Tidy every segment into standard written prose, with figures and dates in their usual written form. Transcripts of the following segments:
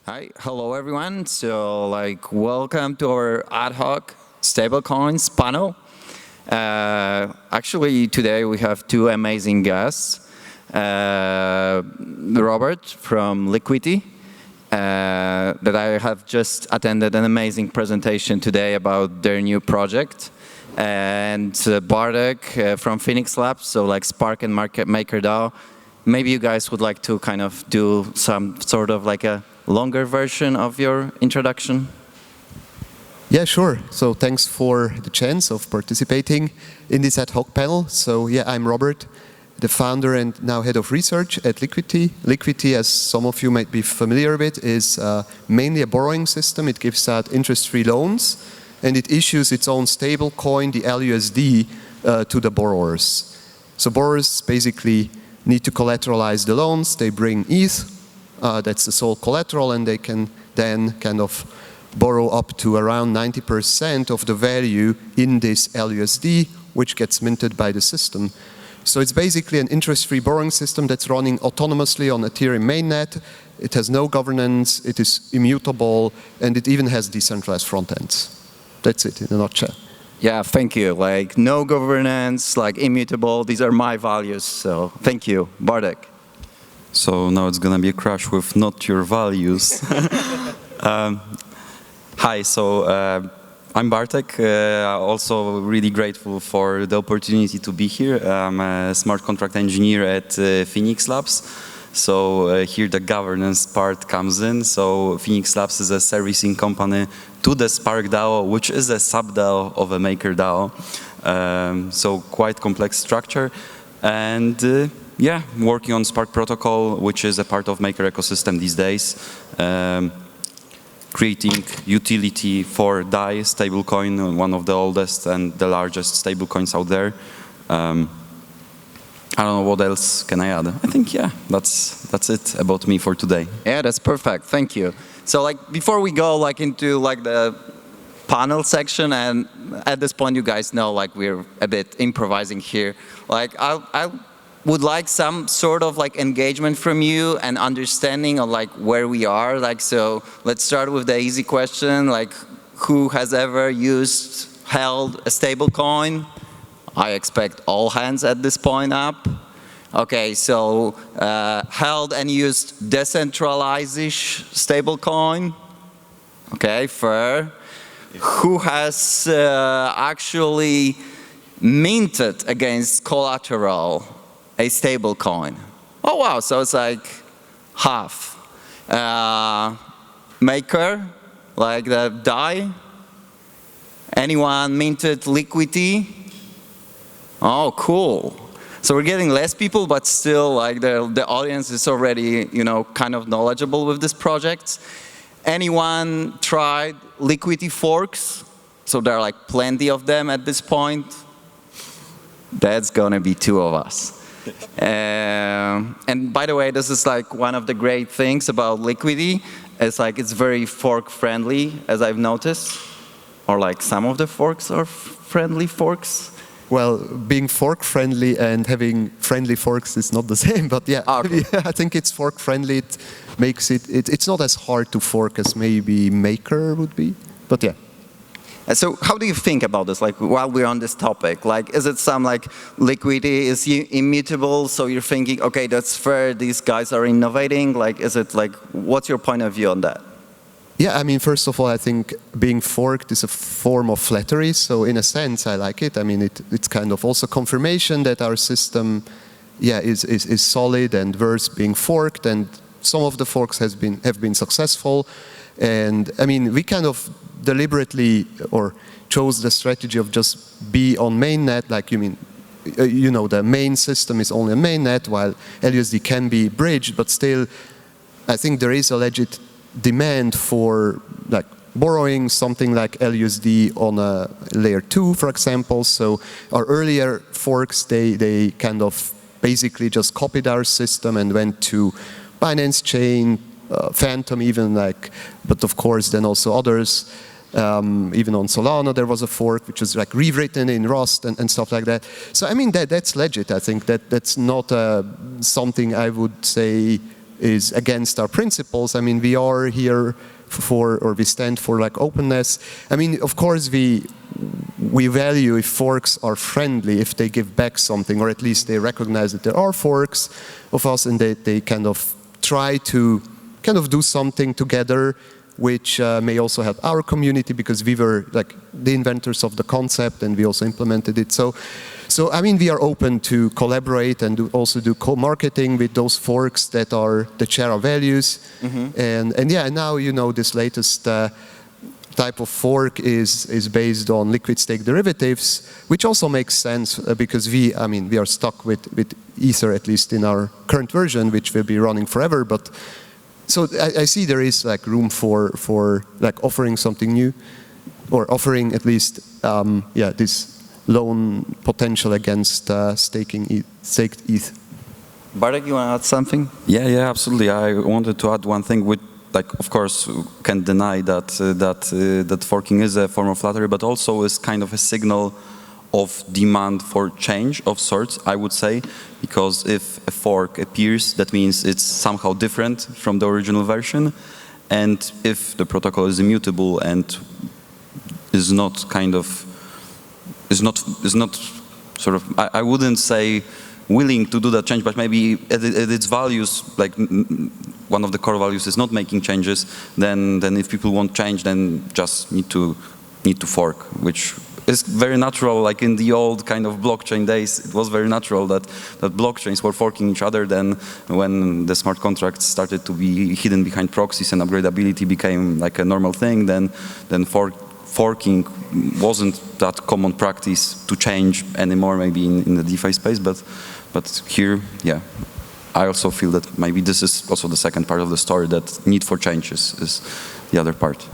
Hi, hello everyone. So, welcome to our ad hoc stablecoins panel. Actually, today we have two amazing guests. Robert from Liquidity, that I have just attended an amazing presentation today about their new project, and Bartek from Phoenix Labs, so like Spark and MakerDAO. Maybe you guys would like to kind of do some sort of like a longer version of your introduction? Yeah, sure. So thanks for the chance of participating in this ad hoc panel. So yeah, I'm Robert, the founder and now head of research at Liquidity. Liquidity, as some of you might be familiar with, is mainly a borrowing system. It gives out interest-free loans, and it issues its own stablecoin, the LUSD, to the borrowers. So borrowers basically need to collateralize the loans. They bring ETH. That's the sole collateral, and they can then kind of borrow up to around 90% of the value in this LUSD, which gets minted by the system. So it's basically an interest-free borrowing system that's running autonomously on Ethereum mainnet. It has no governance, it is immutable, and it even has decentralized front ends. That's it in a nutshell. Yeah, thank you. Like, no governance, like immutable, these are my values, so thank you. Bartek. So now it's going to be a crash with not your values. Hi, so I'm Bartek. Also really grateful for the opportunity to be here. I'm a smart contract engineer at Phoenix Labs. So here the governance part comes in. So Phoenix Labs is a servicing company to the Spark DAO, which is a sub-DAO of a MakerDAO. So quite complex structure. And yeah, working on Spark protocol, which is a part of Maker ecosystem these days. Creating utility for DAI stablecoin, one of the oldest and the largest stablecoins out there. I don't know what else can I add. I think yeah, that's it about me for today. Yeah, that's perfect. Thank you. So like before we go like into like the panel section, and at this point you guys know like we're a bit improvising here. Like I would like some sort of like engagement from you and understanding of like where we are. Like, so let's start with the easy question, like who has ever held a stablecoin? I expect all hands at this point up. Okay, so held and used decentralized-ish stablecoin. Okay, fair. Who has actually minted against collateral a stablecoin? Oh wow, so it's like half. Maker, like the DAI. Anyone minted Liquidity? Oh, cool. So we're getting less people, but still like the audience is already, you know, kind of knowledgeable with this project. Anyone tried Liquidity forks? So there are like plenty of them at this point. That's gonna be two of us. And by the way, this is like one of the great things about Liquidity. It's like it's very fork friendly, as I've noticed. Or like some of the forks are friendly forks. Well, being fork friendly and having friendly forks is not the same, but yeah, okay. I think it's fork friendly. It makes it's not as hard to fork as maybe Maker would be, but yeah. So how do you think about this, like while we're on this topic? Like, is it some like Liquidity is immutable, so you're thinking, okay, that's fair, these guys are innovating? Like, is it like, what's your point of view on that? Yeah, I mean, first of all, I think being forked is a form of flattery, so in a sense, I like it. I mean, it's kind of also confirmation that our system, yeah, is solid and worth being forked, and some of the forks have been successful. And I mean, we kind of deliberately or chose the strategy of just be on mainnet, like you know, the main system is only on mainnet, while LUSD can be bridged, but still, I think there is a legit demand for like borrowing something like LUSD on a layer 2, for example. So our earlier forks, they kind of basically just copied our system and went to Binance Chain, Phantom even, like, but of course then also others. Even on Solana there was a fork which was like rewritten in Rust and stuff like that. So I mean that's legit. I think that's not something I would say is against our principles. I mean, we are here or we stand for like openness. I mean, of course, we value if forks are friendly, if they give back something, or at least they recognize that there are forks of us, and they kind of try to kind of do something together, which may also help our community, because we were like the inventors of the concept and we also implemented it. So I mean, we are open to collaborate and also do co-marketing with those forks that share our values. And yeah, now, you know, this latest type of fork is based on liquid stake derivatives, which also makes sense because we are stuck with Ether, at least in our current version, which will be running forever. But so I see there is like room for like offering something new, or offering at least this loan potential against staked ETH. Bartek, you want to add something? Yeah, absolutely. I wanted to add one thing. Like, of course, can't deny that forking is a form of flattery, but also is kind of a signal of demand for change of sorts, I would say, because if a fork appears, that means it's somehow different from the original version, and if the protocol is immutable and is not sort of, I wouldn't say willing to do that change, but maybe at its values, like one of the core values is not making changes, then if people want change, then just need to fork, which is very natural. Like in the old kind of blockchain days, it was very natural that blockchains were forking each other. Then when the smart contracts started to be hidden behind proxies and upgradability became like a normal thing, then forking wasn't that common practice to change anymore, maybe in the DeFi space, but here, yeah, I also feel that maybe this is also the second part of the story, that need for change is the other part.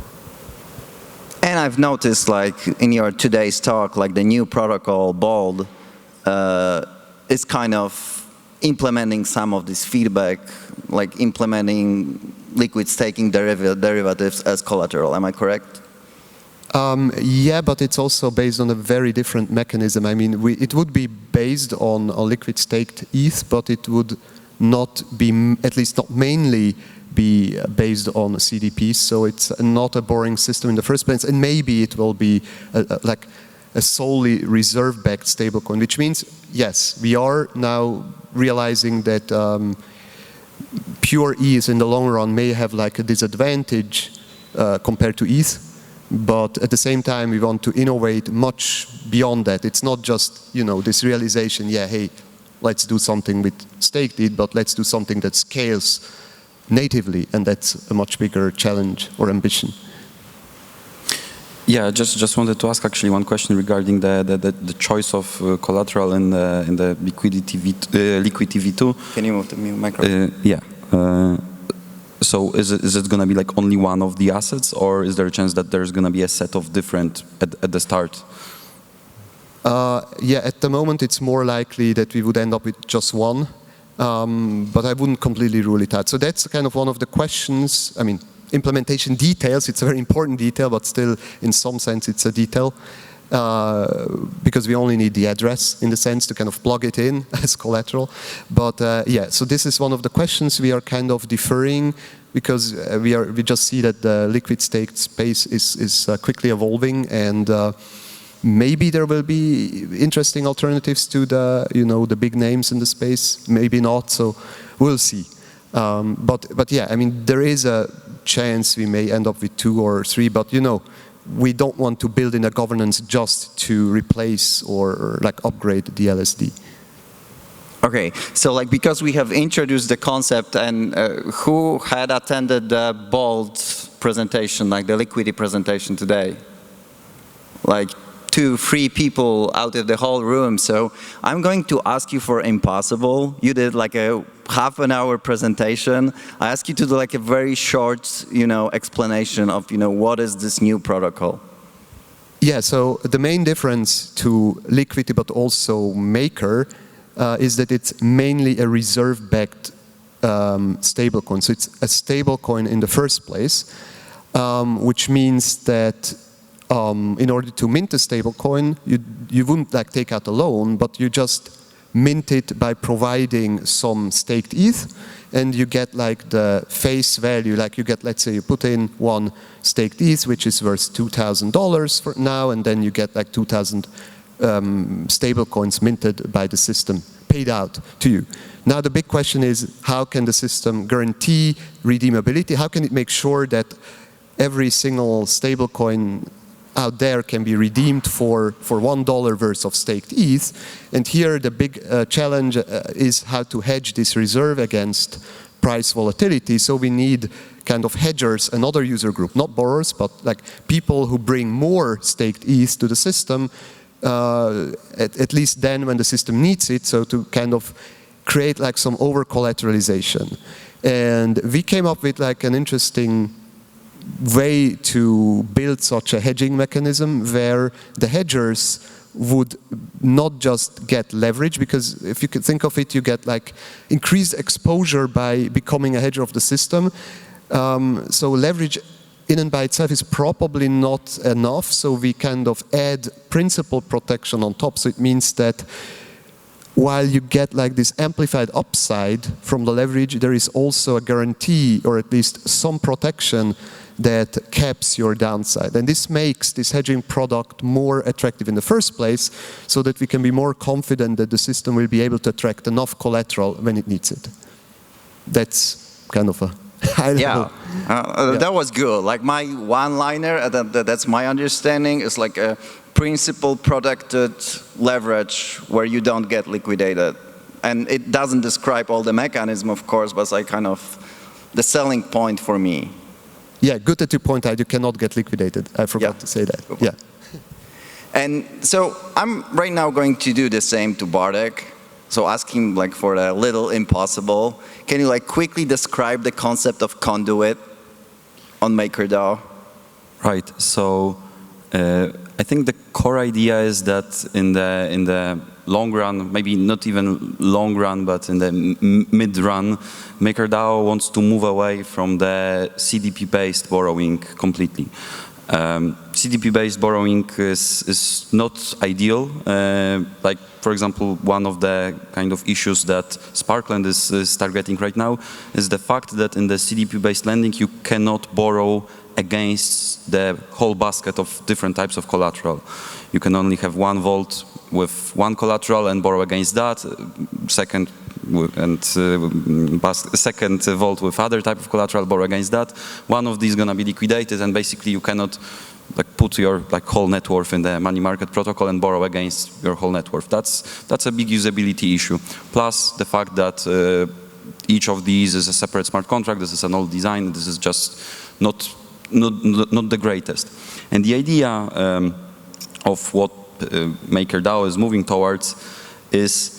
And I've noticed, like, in your today's talk, like the new protocol, BOLD, is kind of implementing some of this feedback, like implementing liquid staking derivatives as collateral. Am I correct? Yeah, but it's also based on a very different mechanism. I mean, it would be based on a liquid staked ETH, but it would not be, at least not mainly, be based on CDPs. So it's not a boring system in the first place. And maybe it will be like a solely reserve-backed stablecoin, which means, yes, we are now realizing that pure ETH in the long run may have like a disadvantage compared to ETH. But at the same time, we want to innovate much beyond that. It's not just, you know, this realization, yeah, hey, let's do something with staked ETH, but let's do something that scales natively, and that's a much bigger challenge or ambition. Yeah, just wanted to ask actually one question regarding the choice of collateral in the liquidity V2. Can you move the microphone? Yeah. So is it going to be like only one of the assets, or is there a chance that there's going to be a set of different at the start? Yeah, at the moment it's more likely that we would end up with just one, but I wouldn't completely rule it out. So that's kind of one of the questions. I mean, implementation details, it's a very important detail, but still in some sense it's a detail. Because we only need the address in the sense to kind of plug it in as collateral. But yeah, so this is one of the questions we are kind of deferring, because we just see that the liquid staked space is quickly evolving, and maybe there will be interesting alternatives to the big names in the space. Maybe not. So we'll see. But yeah, I mean, there is a chance we may end up with 2 or 3, but we don't want to build in a governance just to replace or like upgrade the LSD. Okay, so like because we have introduced the concept, and who had attended the BOLD presentation, like the liquidity presentation today? Like 2-3 people out of the whole room. So I'm going to ask you for impossible. You did like a half-an-hour presentation. I ask you to do like a very short, explanation of, what is this new protocol? Yeah, so the main difference to Liquidity but also Maker is that it's mainly a reserve-backed stablecoin. So it's a stablecoin in the first place, which means that in order to mint a stablecoin, you wouldn't like take out a loan, but you just mint it by providing some staked ETH, and you get like the face value, like you get, let's say you put in one staked ETH, which is worth $2,000 for now, and then you get like 2,000 stablecoins minted by the system, paid out to you. Now the big question is, how can the system guarantee redeemability? How can it make sure that every single stablecoin out there can be redeemed for $1 worth of staked ETH? And here the big challenge is how to hedge this reserve against price volatility. So we need kind of hedgers, another user group, not borrowers, but like people who bring more staked ETH to the system, at least then when the system needs it, so to kind of create like some over-collateralization. And we came up with like an interesting way to build such a hedging mechanism where the hedgers would not just get leverage, because if you could think of it, you get like increased exposure by becoming a hedger of the system. So leverage in and by itself is probably not enough, so we kind of add principal protection on top. So it means that while you get like this amplified upside from the leverage, there is also a guarantee, or at least some protection, that caps your downside. And this makes this hedging product more attractive in the first place, so that we can be more confident that the system will be able to attract enough collateral when it needs it. That's kind of a high level. Yeah, that was good. Like my one-liner, that's my understanding, is like a principal protected leverage where you don't get liquidated. And it doesn't describe all the mechanism, of course, but it's like kind of the selling point for me. Yeah, good that you point out you cannot get liquidated. I forgot to say that. Yeah. And so I'm right now going to do the same to Bartek. So asking like for a little impossible. Can you like quickly describe the concept of conduit on MakerDAO? Right. So I think the core idea is that in the long run, maybe not even long run, but in the mid run, MakerDAO wants to move away from the CDP-based borrowing completely. CDP-based borrowing is not ideal. Like, for example, one of the kind of issues that Sparkland is targeting right now is the fact that in the CDP-based lending, you cannot borrow against the whole basket of different types of collateral. You can only have one vault with one collateral and borrow against that, second vault with other type of collateral, borrow against that. One of these is going to be liquidated, and basically you cannot like put your like whole net worth in the money market protocol and borrow against your whole net worth. That's a big usability issue. Plus the fact that each of these is a separate smart contract. This is an old design. This is just not the greatest. And the idea of what MakerDAO is moving towards is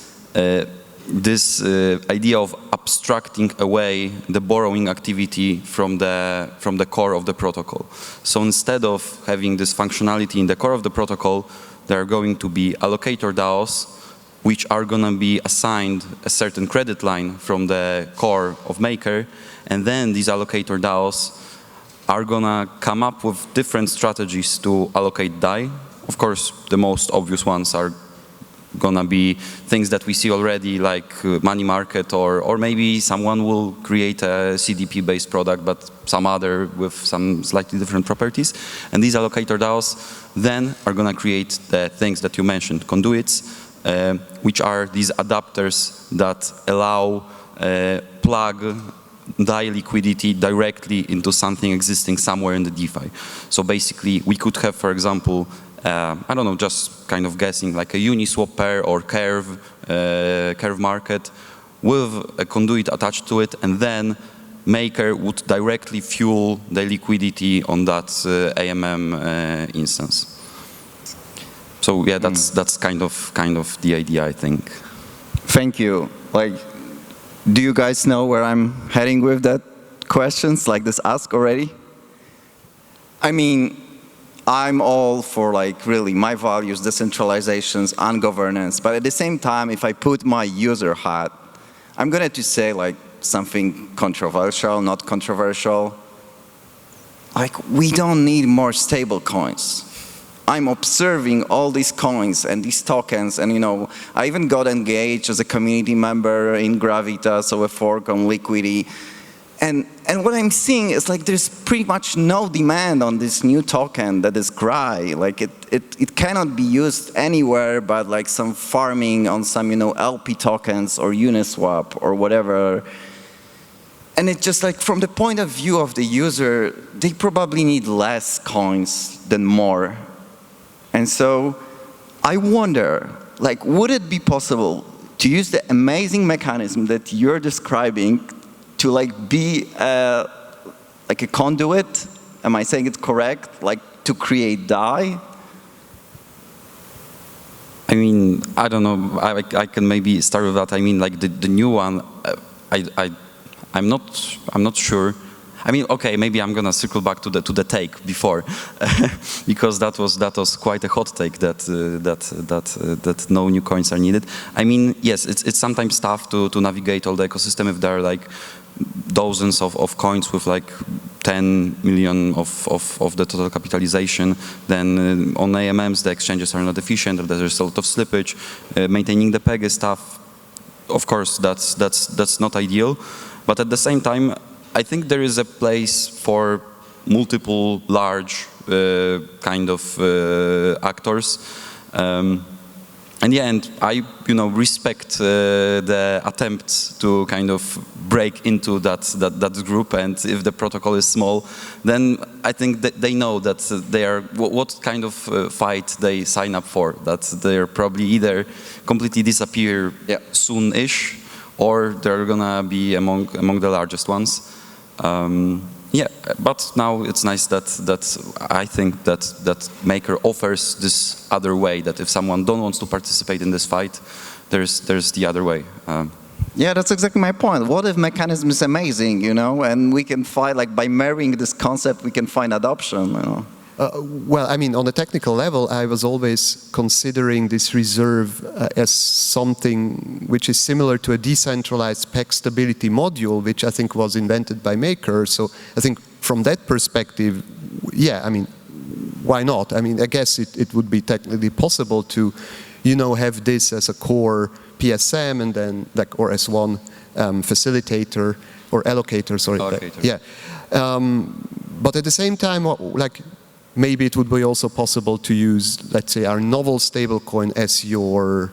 this idea of abstracting away the borrowing activity from the core of the protocol. So instead of having this functionality in the core of the protocol, there are going to be allocator DAOs, which are going to be assigned a certain credit line from the core of Maker, and then these allocator DAOs are going to come up with different strategies to allocate DAI. Of course, the most obvious ones are going to be things that we see already, like money market, or maybe someone will create a CDP-based product, but some other with some slightly different properties. And these allocator DAOs then are going to create the things that you mentioned, conduits, which are these adapters that allow plug DAI liquidity directly into something existing somewhere in the DeFi. So basically, we could have, for example, I don't know, just kind of guessing, like a Uniswap pair or Curve market with a conduit attached to it, and then Maker would directly fuel the liquidity on that AMM instance. So yeah, that's kind of the idea, I think. Thank you. Like, do you guys know where I'm heading with that questions, like this ask already? I mean, I'm all for like really my values, decentralizations, and governance. But at the same time, if I put my user hat, I'm going to say like something controversial, not controversial. Like, we don't need more stable coins. I'm observing all these coins and these tokens, and I even got engaged as a community member in Gravita, so a fork on Liquidity. And what I'm seeing is like there's pretty much no demand on this new token that is GRAI. Like it cannot be used anywhere but like some farming on some LP tokens or Uniswap or whatever. And it's just like from the point of view of the user, they probably need less coins than more. And so I wonder, like, would it be possible to use the amazing mechanism that you're describing to like be like a conduit? Am I saying it correct? Like to create DAI? I mean, I don't know. I can maybe start with that. I mean, like the new one, I'm not sure. I mean, okay, maybe I'm gonna circle back to the take before, because that was quite a hot take that no new coins are needed. I mean, yes, it's sometimes tough to navigate all the ecosystem if there are like dozens of coins with like 10 million of the total capitalization. Then on AMMs the exchanges are not efficient, or there's a lot of slippage. Maintaining the peg is tough. Of course, that's not ideal, but at the same time, I think there is a place for multiple large kind of actors. And yeah, and I respect the attempts to kind of break into that group, and if the protocol is small, then I think that they know that they are what kind of fight they sign up for, that they're probably either completely disappear soon-ish, or they're gonna be among the largest ones. Yeah, but now it's nice that I think that Maker offers this other way, that if someone don't wants to participate in this fight, there's the other way. Yeah, that's exactly my point. What if mechanism is amazing, and we can find, like, by marrying this concept, we can find adoption, Well, I mean, on a technical level, I was always considering this reserve as something which is similar to a decentralized peg stability module, which I think was invented by Maker. So I think from that perspective, yeah, I mean, why not? I mean, I guess it would be technically possible to, have this as a core PSM and then, like, or as one facilitator or allocator, sorry. Allocator. Yeah. But at the same time, like, maybe it would be also possible to use, let's say, our novel stablecoin as your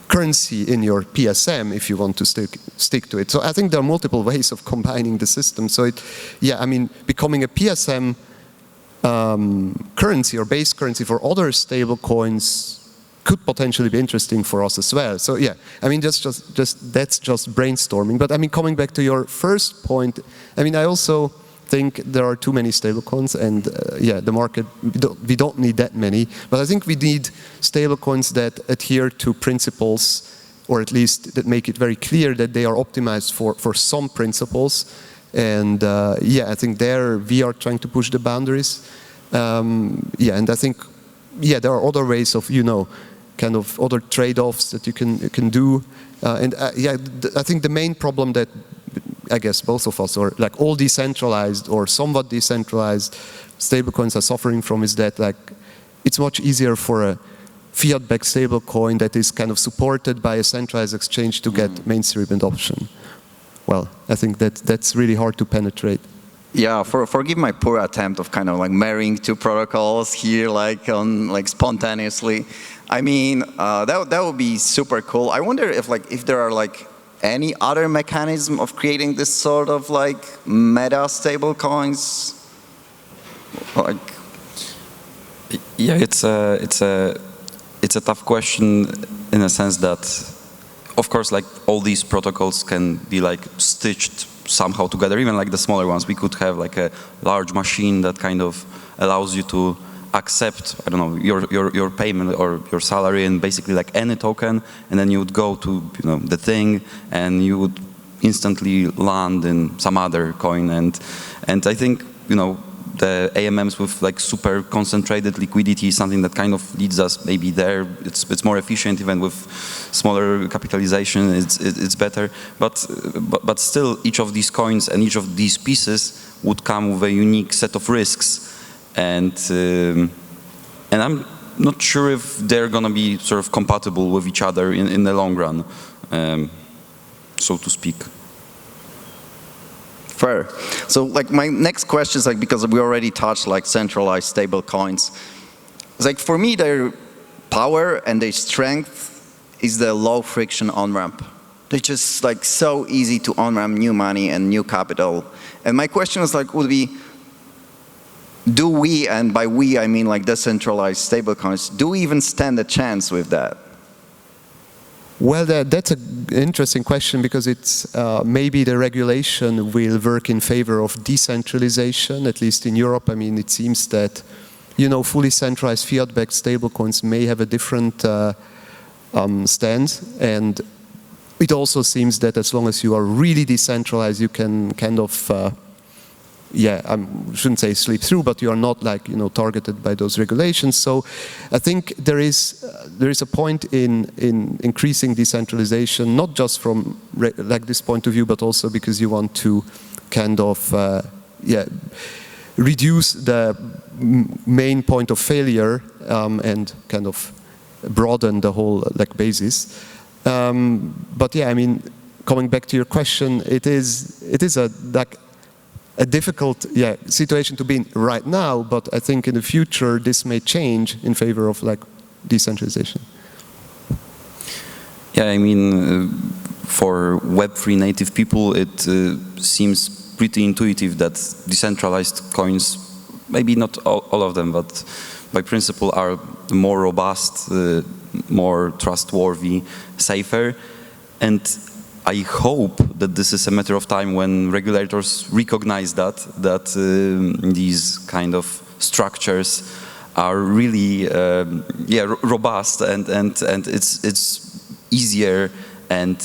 currency in your PSM if you want to stick to it. So I think there are multiple ways of combining the system. So I mean, becoming a PSM currency or base currency for other stablecoins could potentially be interesting for us as well. So yeah, I mean, that's just brainstorming. But I mean, coming back to your first point, I mean, I also think there are too many stablecoins, and yeah, the market, we don't need that many, but I think we need stablecoins that adhere to principles, or at least that make it very clear that they are optimized for some principles. And yeah, I think there we are trying to push the boundaries. Yeah, and I think, yeah, there are other ways of, kind of other trade-offs that you can do. And yeah, I think the main problem that I guess both of us, or like all decentralized or somewhat decentralized stablecoins are suffering from, is that, like, it's much easier for a fiat-backed stablecoin that is kind of supported by a centralized exchange to get mainstream adoption. Well, I think that's really hard to penetrate. Yeah, forgive my poor attempt of kind of like marrying two protocols here, like spontaneously. I mean, that would be super cool. I wonder if there are like any other mechanism of creating this sort of like meta stable coins? Like, yeah, it's a tough question in a sense that, of course, like all these protocols can be like stitched somehow together, even like the smaller ones. We could have like a large machine that kind of allows you to accept, I don't know, your payment or your salary and basically like any token, and then you would go to the thing and you would instantly land in some other coin, and I think the AMMs with like super concentrated liquidity is something that kind of leads us maybe there. It's more efficient, even with smaller capitalization. It's better, but still each of these coins and each of these pieces would come with a unique set of risks. And and I'm not sure if they're going to be sort of compatible with each other in the long run, so to speak. Fair. So like my next question is like, because we already touched like centralized stable coins, it's like for me their power and their strength is the low friction on-ramp. They're just like so easy to on-ramp new money and new capital. And my question is like, would be, do we, and by we I mean like decentralized stablecoins, do we even stand a chance with that? Well, that's an interesting question, because it's maybe the regulation will work in favor of decentralization, at least in Europe. I mean, it seems that, you know, fully centralized fiat-backed stablecoins may have a different stance, and it also seems that as long as you are really decentralized, you can kind of yeah, I shouldn't say sleep through, but you are not like, you know, targeted by those regulations. So I think there is a point in increasing decentralization, not just from like this point of view, but also because you want to kind of yeah, reduce the main point of failure and kind of broaden the whole like basis. But yeah, I mean, coming back to your question, it is a like a difficult situation to be in right now, but I think in the future this may change in favor of like decentralization. Yeah, I mean, for Web3 native people, it seems pretty intuitive that decentralized coins, maybe not all of them, but by principle are more robust, more trustworthy, safer, and I hope that this is a matter of time when regulators recognize that these kind of structures are really robust, and it's easier, and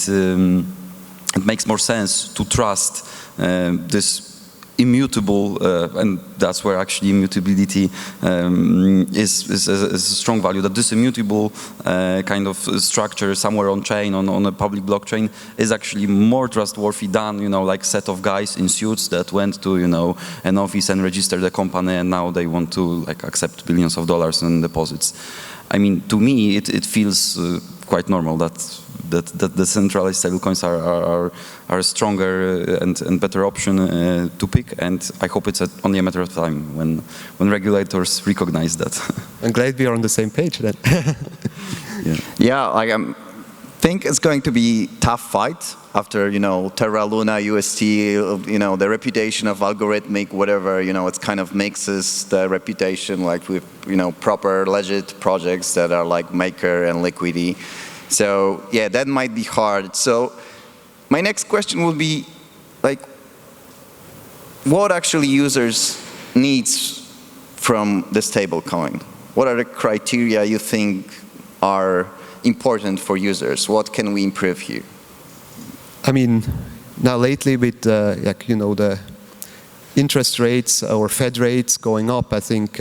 it makes more sense to trust this immutable, and that's where actually immutability is a strong value, that this immutable kind of structure somewhere on chain, on a public blockchain, is actually more trustworthy than, you know, like set of guys in suits that went to, you know, an office and registered a company, and now they want to like accept billions of dollars in deposits. I mean, to me, it feels quite normal that the centralized stablecoins are a stronger and better option to pick, and I hope it's only a matter of time when regulators recognize that. I'm glad we are on the same page then. Yeah, like I think it's going to be tough fight after, you know, Terra Luna, UST, you know, the reputation of algorithmic whatever, you know, it kind of mixes the reputation like with, you know, proper legit projects that are like Maker and Liquidity. So yeah, that might be hard. So my next question would be like, what actually users needs from the stablecoin? What are the criteria you think are important for users? What can we improve here? I mean, now lately with like, you know, the interest rates or Fed rates going up, I think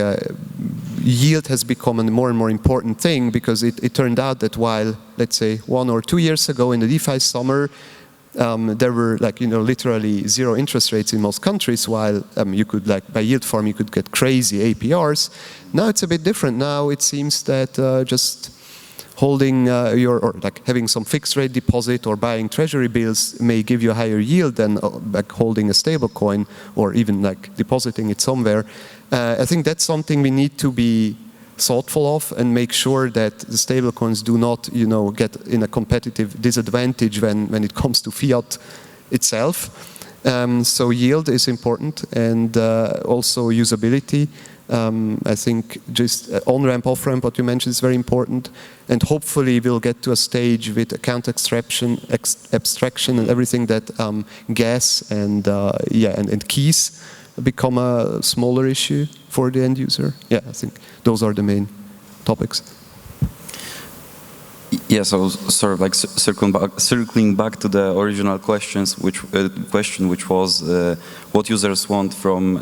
yield has become a more and more important thing, because it turned out that while, let's say, 1 or 2 years ago in the DeFi summer, there were like, you know, literally zero interest rates in most countries, while you could like by yield farm you could get crazy APRs. Now it's a bit different. Now it seems that just holding or like having some fixed rate deposit or buying treasury bills may give you a higher yield than like holding a stable coin or even like depositing it somewhere. I think that's something we need to be thoughtful of and make sure that the stable coins do not, you know, get in a competitive disadvantage when it comes to fiat itself. So yield is important, and also usability. I think just on-ramp, off-ramp, what you mentioned, is very important, and hopefully we'll get to a stage with account abstraction and everything that gas and and keys become a smaller issue for the end user. Yeah, I think those are the main topics. Yeah, so sort of like circling back to the original questions, which was what users want from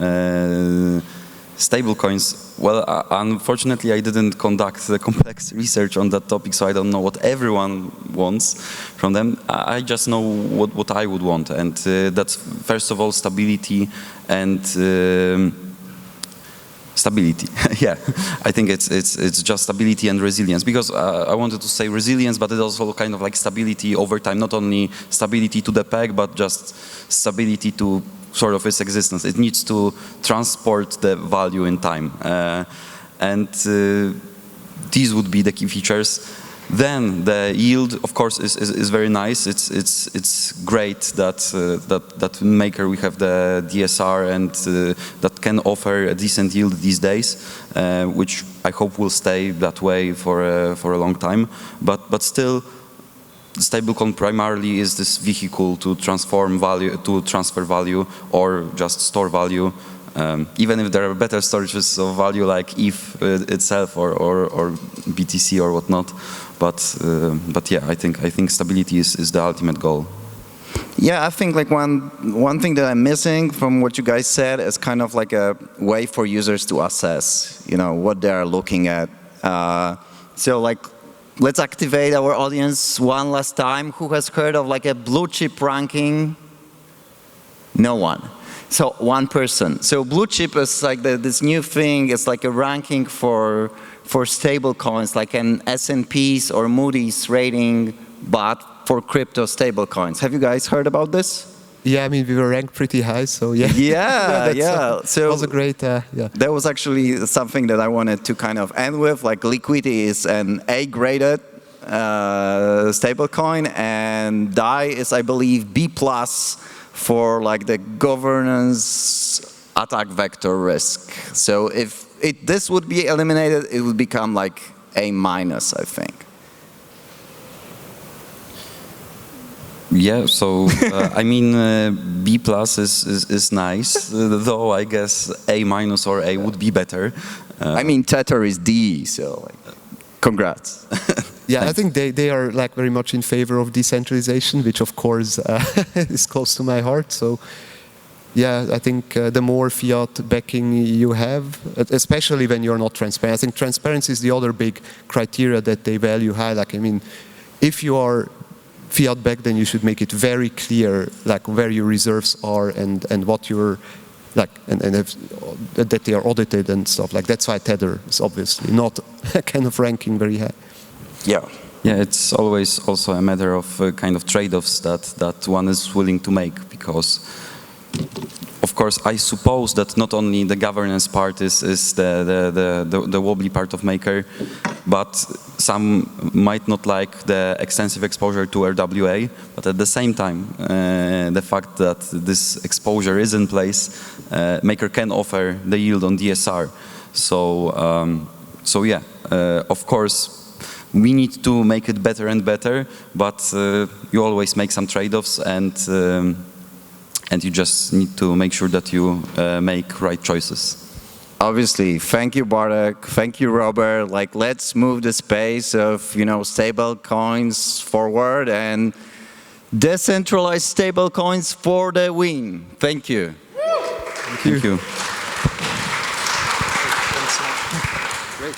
stablecoins. Well, unfortunately, I didn't conduct the complex research on that topic, so I don't know what everyone wants from them. I just know what I would want, and that's first of all stability and Stability. Yeah, I think it's just stability and resilience, because I wanted to say resilience, but it's also kind of like stability over time, not only stability to the peg, but just stability to sort of its existence. It needs to transport the value in time. And these would be the key features. Then the yield, of course, is very nice. It's great that that Maker we have the DSR and that can offer a decent yield these days, which I hope will stay that way for a long time. But still, stablecoin primarily is this vehicle to transform value, to transfer value, or just store value. Even if there are better storages of value like ETH itself or BTC or whatnot, but yeah, I think stability is the ultimate goal. Yeah, I think like one thing that I'm missing from what you guys said is kind of like a way for users to assess, you know, what they are looking at. So like, let's activate our audience one last time. Who has heard of like a blue chip ranking? No one. So one person. So blue chip is like this new thing. It's like a ranking for stable coins, like an S&P's or Moody's rating, but for crypto stable coins. Have you guys heard about this? Yeah, I mean, we were ranked pretty high, so yeah. Yeah. So it was a great, yeah. That was actually something that I wanted to kind of end with. Like Liquidity is an A-graded stablecoin, and DAI is, I believe, B+ for like the governance attack vector risk. So if this would be eliminated, it would become like A-, I think. Yeah, so I mean, B+ is nice, though I guess A- or A would be better. I mean, Tether is D, so like, congrats. Yeah, I think they are like very much in favor of decentralization, which of course is close to my heart. So yeah, I think the more fiat backing you have, especially when you're not transparent. I think transparency is the other big criteria that they value high. Like, I mean, if you are fiat backed, then you should make it very clear, like where your reserves are and what you're like, and that they are audited and stuff. Like that's why Tether is obviously not kind of ranking very high. Yeah. Yeah, it's always also a matter of kind of trade-offs that one is willing to make, because of course I suppose that not only the governance part is the wobbly part of Maker, but some might not like the extensive exposure to RWA, but at the same time the fact that this exposure is in place, Maker can offer the yield on DSR. So yeah, of course we need to make it better and better, but you always make some trade-offs, and you just need to make sure that you make right choices. Obviously, thank you, Bartek. Thank you, Robert. Like, let's move the space of, you know, stable coins forward and decentralized stable coins for the win. Thank you. Thank you. Great.